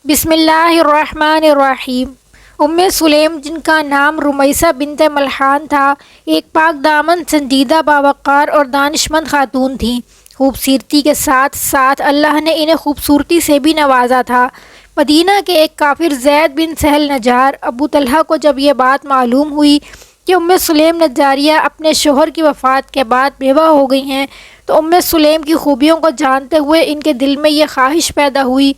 بسم اللہ الرحمن الرحیم۔ سلیم جن کا نام رمیثہ بنت ملحان تھا، ایک پاک دامن، سنجیدہ، باوقار اور دانشمند خاتون تھیں۔ خوبصورتی کے ساتھ ساتھ اللہ نے انہیں خوبصورتی سے بھی نوازا تھا۔ مدینہ کے ایک کافر زید بن سہل نجار ابو طلحہ کو جب یہ بات معلوم ہوئی کہ سلیم نجاریہ اپنے شوہر کی وفات کے بعد بیوہ ہو گئی ہیں، تو سلیم کی خوبیوں کو جانتے ہوئے ان کے دل میں یہ خواہش پیدا ہوئی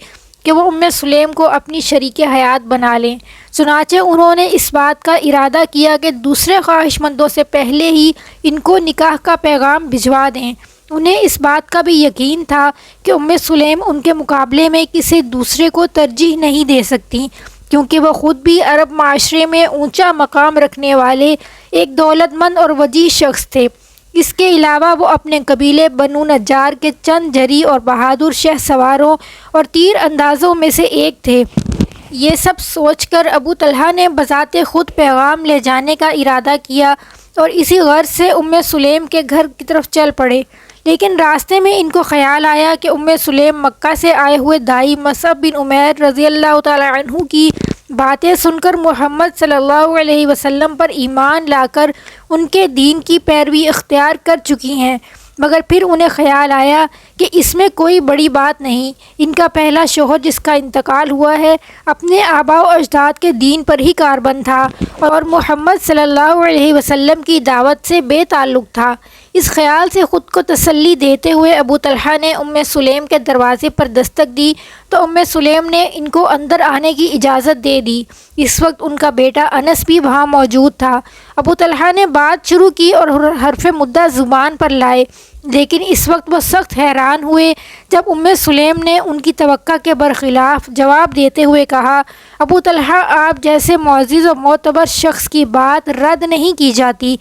کہ وہ سلیم کو اپنی شریک حیات بنا لیں۔ چنانچہ انہوں نے اس بات کا ارادہ کیا کہ دوسرے خواہش مندوں سے پہلے ہی ان کو نکاح کا پیغام بھجوا دیں۔ انہیں اس بات کا بھی یقین تھا کہ سلیم ان کے مقابلے میں کسی دوسرے کو ترجیح نہیں دے سکتی، کیونکہ وہ خود بھی عرب معاشرے میں اونچا مقام رکھنے والے ایک دولت مند اور وجیح شخص تھے۔ اس کے علاوہ وہ اپنے قبیلے بنو نجار کے چند جری اور بہادر شہ سواروں اور تیر اندازوں میں سے ایک تھے۔ یہ سب سوچ کر ابو طلحہ نے بذات خود پیغام لے جانے کا ارادہ کیا اور اسی غرض سے سلیم کے گھر کی طرف چل پڑے۔ لیکن راستے میں ان کو خیال آیا کہ سلیم مکہ سے آئے ہوئے دائی مصعب بن عمیر رضی اللہ تعالی عنہ کی باتیں سن کر محمد صلی اللہ علیہ وسلم پر ایمان لا کر ان کے دین کی پیروی اختیار کر چکی ہیں، مگر پھر انہیں خیال آیا کہ اس میں کوئی بڑی بات نہیں۔ ان کا پہلا شوہر جس کا انتقال ہوا ہے اپنے آباء و اجداد کے دین پر ہی کاربند تھا اور محمد صلی اللہ علیہ وسلم کی دعوت سے بے تعلق تھا۔ اس خیال سے خود کو تسلی دیتے ہوئے ابو طلحہ نے سلیم کے دروازے پر دستک دی تو سلیم نے ان کو اندر آنے کی اجازت دے دی۔ اس وقت ان کا بیٹا انس بھی وہاں موجود تھا۔ ابو طلحہ نے بات شروع کی اور حرف مدہ زبان پر لائے، لیکن اس وقت وہ سخت حیران ہوئے جب سلیم نے ان کی توقع کے برخلاف جواب دیتے ہوئے کہا، ابو طلحہ، آپ جیسے معزز و معتبر شخص کی بات رد نہیں کی جاتی،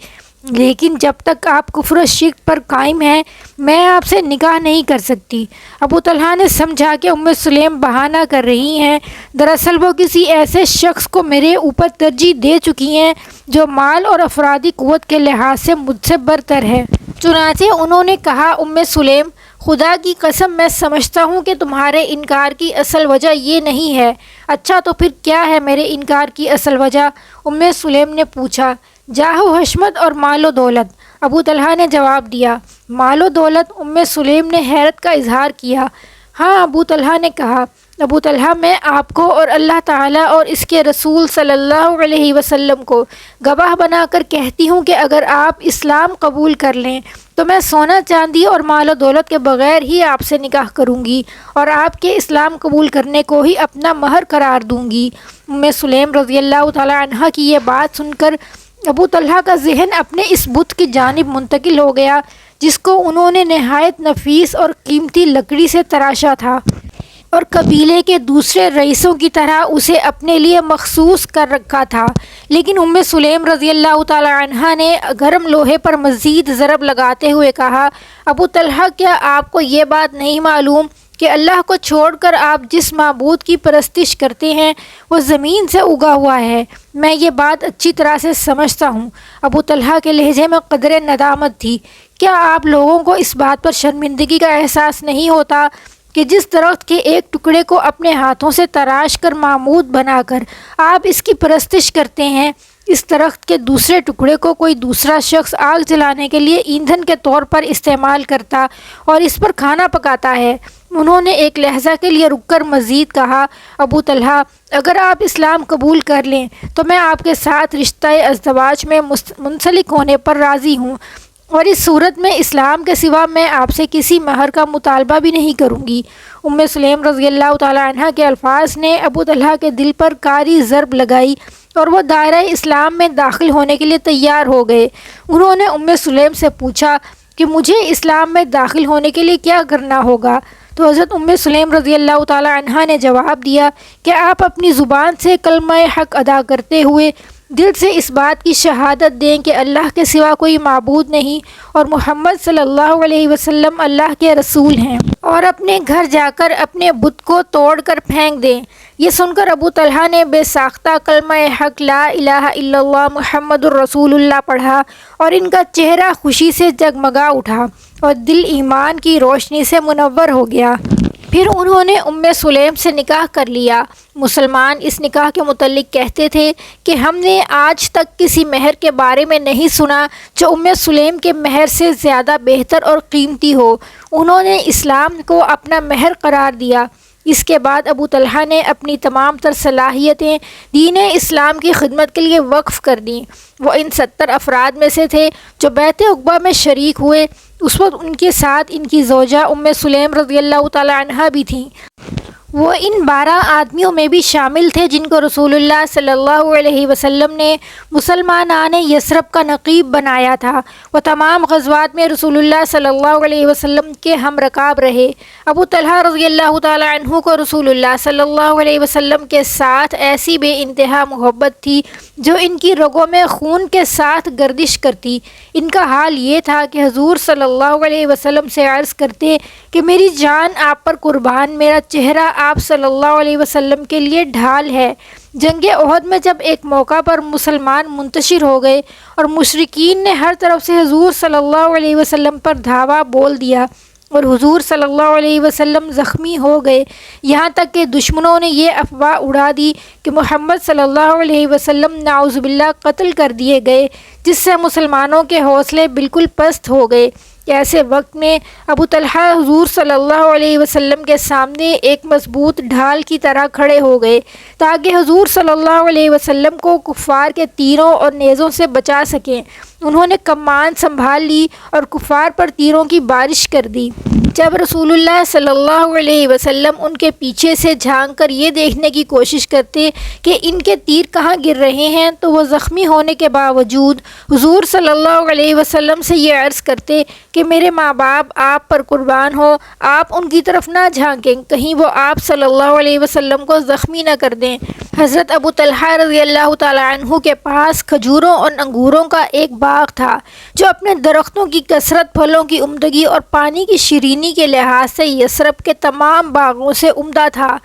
لیکن جب تک آپ کفر و شرک پر قائم ہیں میں آپ سے نکاح نہیں کر سکتی۔ ابو طلحہ نے سمجھا کہ سلیم بہانہ کر رہی ہیں، دراصل وہ کسی ایسے شخص کو میرے اوپر ترجیح دے چکی ہیں جو مال اور افرادی قوت کے لحاظ سے مجھ سے برتر ہے۔ چنانچہ انہوں نے کہا، سلیم، خدا کی قسم میں سمجھتا ہوں کہ تمہارے انکار کی اصل وجہ یہ نہیں ہے۔ اچھا تو پھر کیا ہے میرے انکار کی اصل وجہ؟ سلیم نے پوچھا۔ جاہ و حشمت اور مال و دولت، ابو طلحہ نے جواب دیا۔ مال و دولت؟ سلیم نے حیرت کا اظہار کیا۔ ہاں، ابو طلحہ نے کہا۔ ابو طلحہ، میں آپ کو اور اللہ تعالیٰ اور اس کے رسول صلی اللہ علیہ وسلم کو گواہ بنا کر کہتی ہوں کہ اگر آپ اسلام قبول کر لیں تو میں سونا چاندی اور مال و دولت کے بغیر ہی آپ سے نکاح کروں گی اور آپ کے اسلام قبول کرنے کو ہی اپنا مہر قرار دوں گی۔ سلیم رضی اللہ تعالی عنہ کی یہ بات سن کر ابو طلحہ کا ذہن اپنے اس بت کی جانب منتقل ہو گیا جس کو انہوں نے نہایت نفیس اور قیمتی لکڑی سے تراشا تھا اور قبیلے کے دوسرے رئیسوں کی طرح اسے اپنے لیے مخصوص کر رکھا تھا۔ لیکن سلیم رضی اللہ تعالی عنہ نے گرم لوہے پر مزید ضرب لگاتے ہوئے کہا، ابو طلحہ، کیا آپ کو یہ بات نہیں معلوم کہ اللہ کو چھوڑ کر آپ جس معبود کی پرستش کرتے ہیں وہ زمین سے اگا ہوا ہے؟ میں یہ بات اچھی طرح سے سمجھتا ہوں۔ ابو طلحہ کے لہجے میں قدر ندامت تھی۔ کیا آپ لوگوں کو اس بات پر شرمندگی کا احساس نہیں ہوتا کہ جس درخت کے ایک ٹکڑے کو اپنے ہاتھوں سے تراش کر معبود بنا کر آپ اس کی پرستش کرتے ہیں، اس درخت کے دوسرے ٹکڑے کو کوئی دوسرا شخص آگ جلانے کے لیے ایندھن کے طور پر استعمال کرتا اور اس پر کھانا پکاتا ہے؟ انہوں نے ایک لحظہ کے لیے رک کر مزید کہا، ابو طلحہ، اگر آپ اسلام قبول کر لیں تو میں آپ کے ساتھ رشتہ ازدواج میں منسلک ہونے پر راضی ہوں، اور اس صورت میں اسلام کے سوا میں آپ سے کسی مہر کا مطالبہ بھی نہیں کروں گی۔ سلیم رضی اللہ تعالی عنہ کے الفاظ نے ابو طلحہ کے دل پر کاری ضرب لگائی اور وہ دائرہ اسلام میں داخل ہونے کے لیے تیار ہو گئے۔ انہوں نے سلیم سے پوچھا کہ مجھے اسلام میں داخل ہونے کے لیے کیا کرنا ہوگا؟ تو حضرت سلیم رضی اللہ تعالی عنہ نے جواب دیا کہ آپ اپنی زبان سے کلمہ حق ادا کرتے ہوئے دل سے اس بات کی شہادت دیں کہ اللہ کے سوا کوئی معبود نہیں اور محمد صلی اللہ علیہ وسلم اللہ کے رسول ہیں، اور اپنے گھر جا کر اپنے بت کو توڑ کر پھینک دیں۔ یہ سن کر ابو طلحہ نے بے ساختہ کلمہ حق لا الہ الا اللہ محمد الرسول اللہ پڑھا اور ان کا چہرہ خوشی سے جگمگا اٹھا۔ اور دل ایمان کی روشنی سے منور ہو گیا۔ پھر انہوں نے سلیم سے نکاح کر لیا۔ مسلمان اس نکاح کے متعلق کہتے تھے کہ ہم نے آج تک کسی مہر کے بارے میں نہیں سنا جو سلیم کے مہر سے زیادہ بہتر اور قیمتی ہو۔ انہوں نے اسلام کو اپنا مہر قرار دیا۔ اس کے بعد ابو طلحہ نے اپنی تمام تر صلاحیتیں دین اسلام کی خدمت کے لیے وقف کر دیں۔ وہ ان 70 افراد میں سے تھے جو بیعت عقبہ میں شریک ہوئے۔ اس وقت ان کے ساتھ ان کی زوجہ سلیم رضی اللہ تعالی عنہا بھی تھیں۔ وہ ان 12 آدمیوں میں بھی شامل تھے جن کو رسول اللہ صلی اللہ علیہ وسلم نے مسلمانان یثرب کا نقیب بنایا تھا۔ وہ تمام غزوات میں رسول اللہ صلی اللہ علیہ وسلم کے ہم رکاب رہے۔ ابو طلحہ رضی اللہ تعالی عنہ کو رسول اللہ صلی اللہ علیہ وسلم کے ساتھ ایسی بے انتہا محبت تھی جو ان کی رگوں میں خون کے ساتھ گردش کرتی۔ ان کا حال یہ تھا کہ حضور صلی اللہ علیہ وسلم سے عرض کرتے کہ میری جان آپ پر قربان، میرا چہرہ آپ صلی اللہ علیہ وسلم کے لیے ڈھال ہے۔ جنگ احد میں جب ایک موقع پر مسلمان منتشر ہو گئے اور مشرکین نے ہر طرف سے حضور صلی اللہ علیہ وسلم پر دھاوا بول دیا اور حضور صلی اللہ علیہ وسلم زخمی ہو گئے، یہاں تک کہ دشمنوں نے یہ افواہ اڑا دی کہ محمد صلی اللہ علیہ وسلم نعوذ باللہ قتل کر دیے گئے، جس سے مسلمانوں کے حوصلے بالکل پست ہو گئے۔ ایسے وقت میں ابو طلحہ حضور صلی اللہ علیہ وسلم کے سامنے ایک مضبوط ڈھال کی طرح کھڑے ہو گئے تاکہ حضور صلی اللہ علیہ وسلم کو کفار کے تیروں اور نیزوں سے بچا سکیں۔ انہوں نے کمان سنبھال لی اور کفار پر تیروں کی بارش کر دی۔ جب رسول اللہ صلی اللہ علیہ وسلم ان کے پیچھے سے جھانک کر یہ دیکھنے کی کوشش کرتے کہ ان کے تیر کہاں گر رہے ہیں تو وہ زخمی ہونے کے باوجود حضور صلی اللہ علیہ وسلم سے یہ عرض کرتے کہ میرے ماں باپ آپ پر قربان ہو، آپ ان کی طرف نہ جھانکیں، کہیں وہ آپ صلی اللہ علیہ وسلم کو زخمی نہ کر دیں۔ حضرت ابو طلحہ رضی اللہ تعالی عنہ کے پاس کھجوروں اور انگوروں کا ایک باغ تھا جو اپنے درختوں کی کثرت، پھلوں کی عمدگی اور پانی کی شیرینی کے لحاظ سے یثرب کے تمام باغوں سے عمدہ تھا۔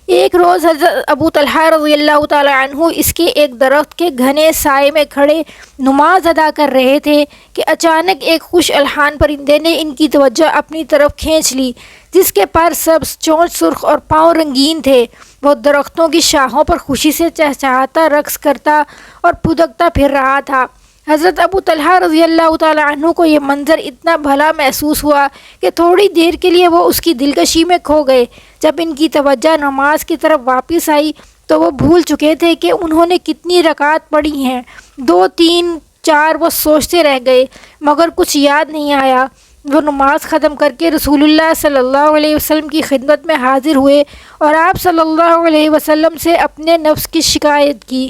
ایک روز حضرت ابو طلحہ رضی اللہ تعالی عنہ اس کے ایک درخت کے گھنے سائے میں کھڑے نماز ادا کر رہے تھے کہ اچانک ایک خوش الحان پرندے نے ان کی توجہ اپنی طرف کھینچ لی، جس کے پر سبز، چونچ سرخ اور پاؤں رنگین تھے۔ وہ درختوں کی شاخوں پر خوشی سے چہچہاتا، رقص کرتا اور پھدکتا پھر رہا تھا۔ حضرت ابو طلحہ رضی اللہ تعالی عنہ کو یہ منظر اتنا بھلا محسوس ہوا کہ تھوڑی دیر کے لیے وہ اس کی دلکشی میں کھو گئے۔ جب ان کی توجہ نماز کی طرف واپس آئی تو وہ بھول چکے تھے کہ انہوں نے کتنی رکعت پڑھی ہیں۔ 2، 3، 4 وہ سوچتے رہ گئے مگر کچھ یاد نہیں آیا۔ وہ نماز ختم کر کے رسول اللہ صلی اللہ علیہ وسلم کی خدمت میں حاضر ہوئے اور آپ صلی اللہ علیہ وسلم سے اپنے نفس کی شکایت کی،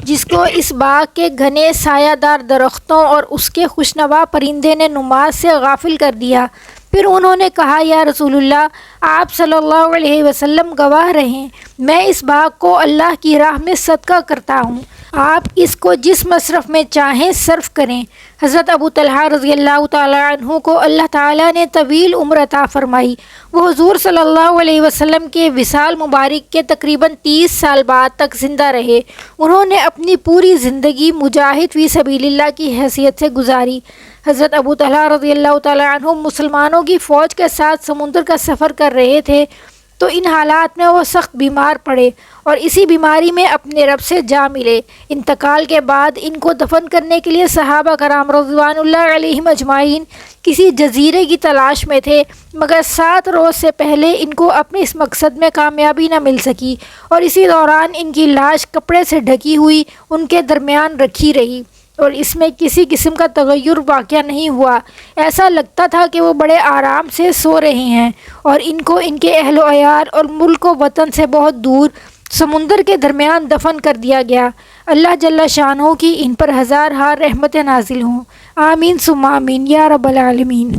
جس کو اس باغ کے گھنے سایہ دار درختوں اور اس کے خوشنوا پرندے نے نماز سے غافل کر دیا۔ پھر انہوں نے کہا، یا رسول اللہ، آپ صلی اللہ علیہ وسلم گواہ رہیں، میں اس باغ کو اللہ کی راہ میں صدقہ کرتا ہوں، آپ اس کو جس مصرف میں چاہیں صرف کریں۔ حضرت ابو طلحہ رضی اللہ تعالی عنہ کو اللہ تعالیٰ نے طویل عمر عطا فرمائی۔ وہ حضور صلی اللہ علیہ وسلم کے وصال مبارک کے تقریباً 30 سال بعد تک زندہ رہے۔ انہوں نے اپنی پوری زندگی مجاہد فی سبیل اللہ کی حیثیت سے گزاری۔ حضرت ابو طلحہ رضی اللہ تعالی عنہ مسلمانوں کی فوج کے ساتھ سمندر کا سفر کر رہے تھے تو ان حالات میں وہ سخت بیمار پڑے اور اسی بیماری میں اپنے رب سے جا ملے۔ انتقال کے بعد ان کو دفن کرنے کے لیے صحابہ کرام رضوان اللہ علیہم اجمعین کسی جزیرے کی تلاش میں تھے، مگر 7 روز سے پہلے ان کو اپنے اس مقصد میں کامیابی نہ مل سکی اور اسی دوران ان کی لاش کپڑے سے ڈھکی ہوئی ان کے درمیان رکھی رہی اور اس میں کسی قسم کا تغیر واقع نہیں ہوا۔ ایسا لگتا تھا کہ وہ بڑے آرام سے سو رہے ہیں اور ان کو ان کے اہل و عیال اور ملک و وطن سے بہت دور سمندر کے درمیان دفن کر دیا گیا۔ اللہ جل شانہ کی ان پر ہزار ہار رحمتیں نازل ہوں، آمین ثم آمین یا رب العالمین۔